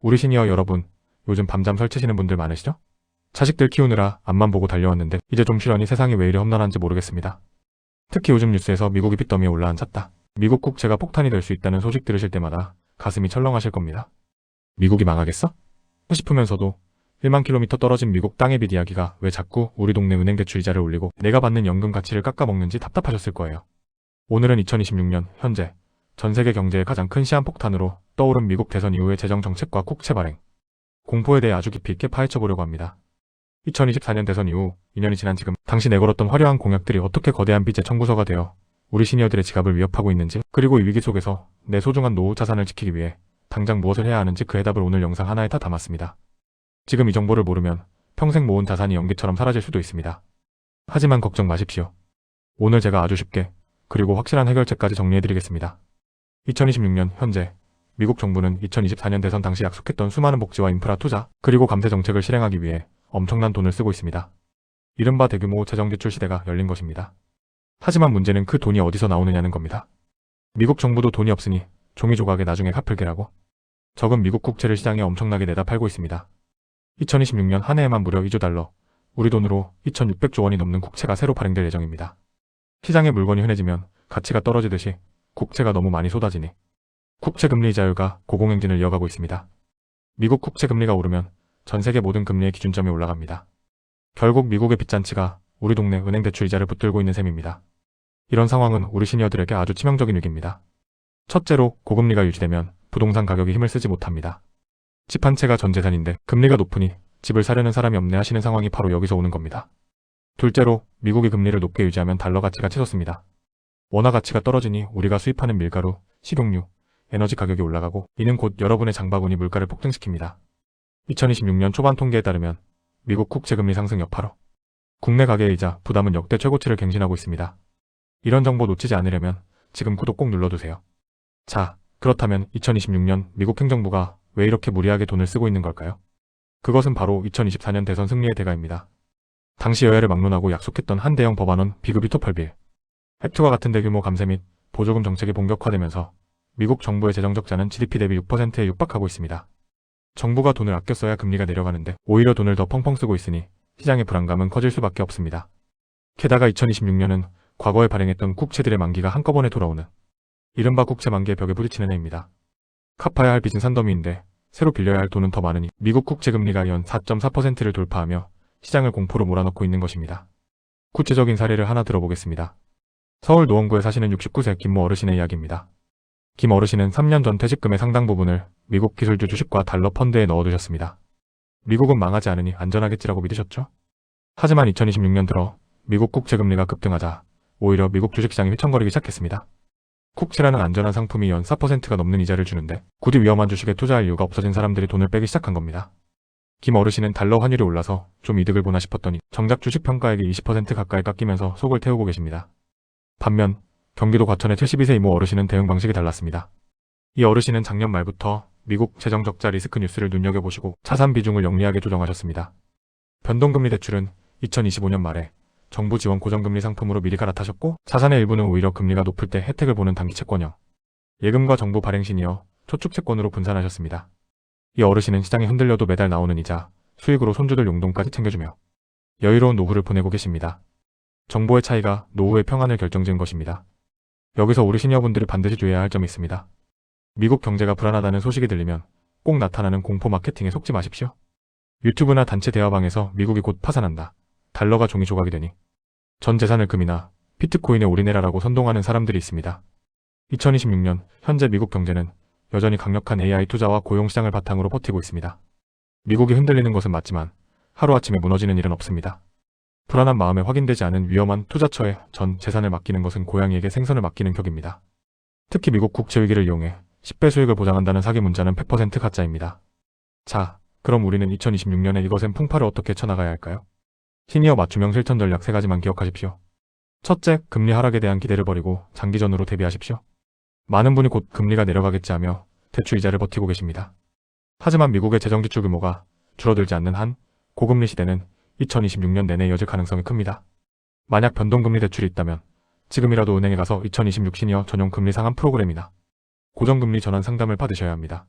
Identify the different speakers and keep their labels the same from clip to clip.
Speaker 1: 우리 시니어 여러분, 요즘 밤잠 설치시는 분들 많으시죠? 자식들 키우느라 앞만 보고 달려왔는데 이제 좀 쉬려니 세상이 왜 이리 험난한지 모르겠습니다. 특히 요즘 뉴스에서 미국이 빚더미에 올라앉았다. 미국 국채가 폭탄이 될 수 있다는 소식 들으실 때마다 가슴이 철렁하실 겁니다. 미국이 망하겠어? 싶으면서도 1만 킬로미터 떨어진 미국 땅의 빚 이야기가 왜 자꾸 우리 동네 은행 대출 이자를 올리고 내가 받는 연금 가치를 깎아먹는지 답답하셨을 거예요. 오늘은 2026년 현재 전 세계 경제의 가장 큰 시한폭탄으로 떠오른 미국 대선 이후의 재정정책과 국채 발행, 공포에 대해 아주 깊이 있게 파헤쳐보려고 합니다. 2024년 대선 이후 2년이 지난 지금 당시 내걸었던 화려한 공약들이 어떻게 거대한 빚의 청구서가 되어 우리 시니어들의 지갑을 위협하고 있는지, 그리고 이 위기 속에서 내 소중한 노후 자산을 지키기 위해 당장 무엇을 해야 하는지 그 해답을 오늘 영상 하나에 다 담았습니다. 지금 이 정보를 모르면 평생 모은 자산이 연기처럼 사라질 수도 있습니다. 하지만 걱정 마십시오. 오늘 제가 아주 쉽게 그리고 확실한 해결책까지 정리해드리겠습니다. 2026년 현재 미국 정부는 2024년 대선 당시 약속했던 수많은 복지와 인프라 투자, 그리고 감세 정책을 실행하기 위해 엄청난 돈을 쓰고 있습니다. 이른바 대규모 재정지출 시대가 열린 것입니다. 하지만 문제는 그 돈이 어디서 나오느냐는 겁니다. 미국 정부도 돈이 없으니 종이 조각에 나중에 갚을게라고 적은 미국 국채를 시장에 엄청나게 내다 팔고 있습니다. 2026년 한 해에만 무려 2조 달러, 우리 돈으로 2,600조 원이 넘는 국채가 새로 발행될 예정입니다. 시장에 물건이 흔해지면 가치가 떨어지듯이 국채가 너무 많이 쏟아지니 국채 금리 이자율가 고공행진을 이어가고 있습니다. 미국 국채 금리가 오르면 전 세계 모든 금리의 기준점이 올라갑니다. 결국 미국의 빚잔치가 우리 동네 은행 대출 이자를 붙들고 있는 셈입니다. 이런 상황은 우리 시니어들에게 아주 치명적인 위기입니다. 첫째로 고금리가 유지되면 부동산 가격이 힘을 쓰지 못합니다. 집 한 채가 전 재산인데 금리가 높으니 집을 사려는 사람이 없네 하시는 상황이 바로 여기서 오는 겁니다. 둘째로 미국이 금리를 높게 유지하면 달러 가치가 치솟습니다. 원화 가치가 떨어지니 우리가 수입하는 밀가루, 식용유, 에너지 가격이 올라가고 이는 곧 여러분의 장바구니 물가를 폭등시킵니다. 2026년 초반 통계에 따르면 미국 국채금리 상승 여파로 국내 가계이자 부담은 역대 최고치를 갱신하고 있습니다. 이런 정보 놓치지 않으려면 지금 구독 꼭 눌러두세요. 자, 그렇다면 2026년 미국 행정부가 왜 이렇게 무리하게 돈을 쓰고 있는 걸까요? 그것은 바로 2024년 대선 승리의 대가입니다. 당시 여야를 막론하고 약속했던 한 대형 법안은 비급이 토펄빌, 헵투와 같은 대규모 감세 및 보조금 정책이 본격화되면서 미국 정부의 재정 적자는 GDP 대비 6%에 육박하고 있습니다. 정부가 돈을 아껴 써야 금리가 내려가는데 오히려 돈을 더 펑펑 쓰고 있으니 시장의 불안감은 커질 수밖에 없습니다. 게다가 2026년은 과거에 발행했던 국채들의 만기가 한꺼번에 돌아오는 이른바 국채 만기의 벽에 부딪히는 해입니다. 갚아야 할 빚은 산더미인데 새로 빌려야 할 돈은 더 많으니 미국 국채 금리가 연 4.4%를 돌파하며 시장을 공포로 몰아넣고 있는 것입니다. 구체적인 사례를 하나 들어보겠습니다. 서울 노원구에 사시는 69세 김모 어르신의 이야기입니다. 김 어르신은 3년 전 퇴직금의 상당 부분을 미국 기술주 주식과 달러 펀드에 넣어두셨습니다. 미국은 망하지 않으니 안전하겠지라고 믿으셨죠? 하지만 2026년 들어 미국 국채 금리가 급등하자 오히려 미국 주식시장이 휘청거리기 시작했습니다. 국채라는 안전한 상품이 연 4%가 넘는 이자를 주는데 굳이 위험한 주식에 투자할 이유가 없어진 사람들이 돈을 빼기 시작한 겁니다. 김 어르신은 달러 환율이 올라서 좀 이득을 보나 싶었더니 정작 주식 평가액이 20% 가까이 깎이면서 속을 태우고 계십니다. 반면 경기도 과천의 72세 이모 어르신은 대응 방식이 달랐습니다. 이 어르신은 작년 말부터 미국 재정적자 리스크 뉴스를 눈여겨보시고 자산 비중을 영리하게 조정하셨습니다. 변동금리 대출은 2025년 말에 정부 지원 고정금리 상품으로 미리 갈아타셨고 자산의 일부는 오히려 금리가 높을 때 혜택을 보는 단기 채권형, 예금과 정부 발행 시니어, 초축 채권으로 분산하셨습니다. 이 어르신은 시장이 흔들려도 매달 나오는 이자, 수익으로 손주들 용돈까지 챙겨주며 여유로운 노후를 보내고 계십니다. 정보의 차이가 노후의 평안을 결정지은 것입니다. 여기서 우리 시니어분들이 반드시 주의해야 할 점이 있습니다. 미국 경제가 불안하다는 소식이 들리면 꼭 나타나는 공포 마케팅에 속지 마십시오. 유튜브나 단체 대화방에서 미국이 곧 파산한다, 달러가 종이 조각이 되니 전 재산을 금이나 비트코인에 올인해라라고 선동하는 사람들이 있습니다. 2026년 현재 미국 경제는 여전히 강력한 AI 투자와 고용시장을 바탕으로 버티고 있습니다. 미국이 흔들리는 것은 맞지만 하루아침에 무너지는 일은 없습니다. 불안한 마음에 확인되지 않은 위험한 투자처에 전 재산을 맡기는 것은 고양이에게 생선을 맡기는 격입니다. 특히 미국 국채 위기를 이용해 10배 수익을 보장한다는 사기 문자는 100% 가짜입니다. 자, 그럼 우리는 2026년에 이것엔 풍파를 어떻게 쳐나가야 할까요? 시니어 맞춤형 실천 전략 3가지만 기억하십시오. 첫째, 금리 하락에 대한 기대를 버리고 장기전으로 대비하십시오. 많은 분이 곧 금리가 내려가겠지 하며 대출 이자를 버티고 계십니다. 하지만 미국의 재정지출 규모가 줄어들지 않는 한 고금리 시대는 2026년 내내 이어질 가능성이 큽니다. 만약 변동금리 대출이 있다면 지금이라도 은행에 가서 2026 시니어 전용 금리 상환 프로그램이나 고정금리 전환 상담을 받으셔야 합니다.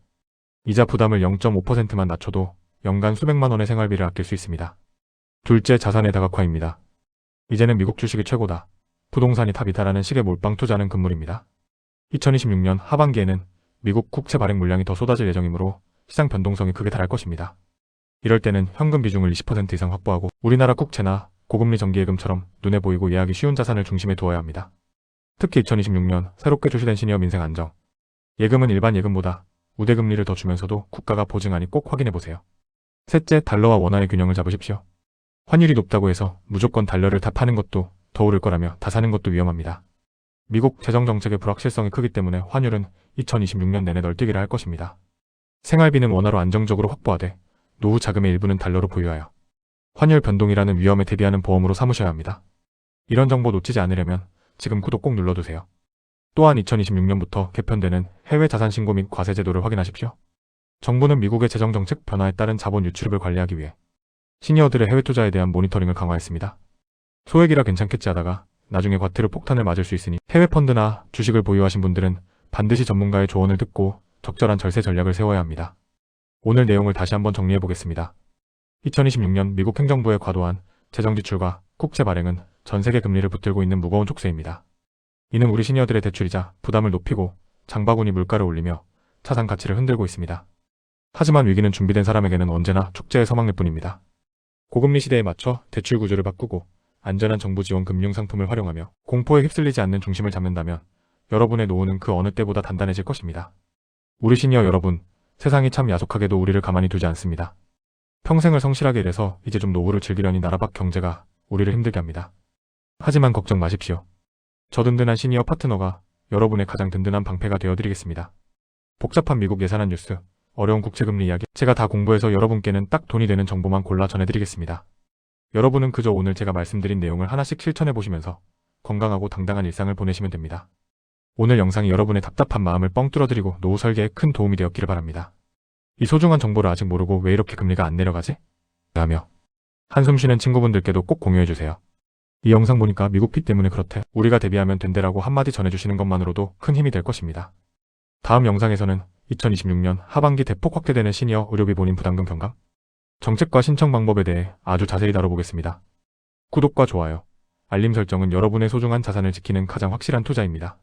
Speaker 1: 이자 부담을 0.5%만 낮춰도 연간 수백만 원의 생활비를 아낄 수 있습니다. 둘째, 자산의 다각화입니다. 이제는 미국 주식이 최고다, 부동산이 탑이다라는 식의 몰빵 투자는 금물입니다. 2026년 하반기에는 미국 국채 발행 물량이 더 쏟아질 예정이므로 시장 변동성이 크게 달할 것입니다. 이럴 때는 현금 비중을 20% 이상 확보하고 우리나라 국채나 고금리 정기예금처럼 눈에 보이고 예약이 쉬운 자산을 중심에 두어야 합니다. 특히 2026년 새롭게 출시된 시니어 민생 안정 예금은 일반 예금보다 우대금리를 더 주면서도 국가가 보증하니 꼭 확인해보세요. 셋째, 달러와 원화의 균형을 잡으십시오. 환율이 높다고 해서 무조건 달러를 다 파는 것도 더 오를 거라며 다 사는 것도 위험합니다. 미국 재정정책의 불확실성이 크기 때문에 환율은 2026년 내내 널뛰기를 할 것입니다. 생활비는 원화로 안정적으로 확보하되 노후 자금의 일부는 달러로 보유하여 환율 변동이라는 위험에 대비하는 보험으로 삼으셔야 합니다. 이런 정보 놓치지 않으려면 지금 구독 꼭 눌러두세요. 또한 2026년부터 개편되는 해외 자산 신고 및 과세 제도를 확인하십시오. 정부는 미국의 재정정책 변화에 따른 자본 유출입을 관리하기 위해 시니어들의 해외 투자에 대한 모니터링을 강화했습니다. 소액이라 괜찮겠지 하다가 나중에 과태료 폭탄을 맞을 수 있으니 해외 펀드나 주식을 보유하신 분들은 반드시 전문가의 조언을 듣고 적절한 절세 전략을 세워야 합니다. 오늘 내용을 다시 한번 정리해 보겠습니다. 2026년 미국 행정부의 과도한 재정 지출과 국채 발행은 전 세계 금리를 붙들고 있는 무거운 촉새입니다. 이는 우리 시니어들의 대출이자 부담을 높이고 장바구니 물가를 올리며 자산 가치를 흔들고 있습니다. 하지만 위기는 준비된 사람에게는 언제나 축제의 서막일 뿐입니다. 고금리 시대에 맞춰 대출 구조를 바꾸고 안전한 정부 지원 금융 상품을 활용하며 공포에 휩쓸리지 않는 중심을 잡는다면 여러분의 노후는 그 어느 때보다 단단해질 것입니다. 우리 시니어 여러분, 세상이 참 야속하게도 우리를 가만히 두지 않습니다. 평생을 성실하게 일해서 이제 좀 노후를 즐기려니 나라 밖 경제가 우리를 힘들게 합니다. 하지만 걱정 마십시오. 저 든든한 시니어 파트너가 여러분의 가장 든든한 방패가 되어드리겠습니다. 복잡한 미국 예산안 뉴스, 어려운 국채금리 이야기, 제가 다 공부해서 여러분께는 딱 돈이 되는 정보만 골라 전해드리겠습니다. 여러분은 그저 오늘 제가 말씀드린 내용을 하나씩 실천해보시면서 건강하고 당당한 일상을 보내시면 됩니다. 오늘 영상이 여러분의 답답한 마음을 뻥 뚫어드리고 노후 설계에 큰 도움이 되었기를 바랍니다. 이 소중한 정보를 아직 모르고 왜 이렇게 금리가 안 내려가지? 라며 한숨 쉬는 친구분들께도 꼭 공유해주세요. 이 영상 보니까 미국 빚 때문에 그렇대, 우리가 대비하면 된대라고 한마디 전해주시는 것만으로도 큰 힘이 될 것입니다. 다음 영상에서는 2026년 하반기 대폭 확대되는 시니어 의료비 본인 부담금 경감, 정책과 신청 방법에 대해 아주 자세히 다뤄보겠습니다. 구독과 좋아요, 알림 설정은 여러분의 소중한 자산을 지키는 가장 확실한 투자입니다.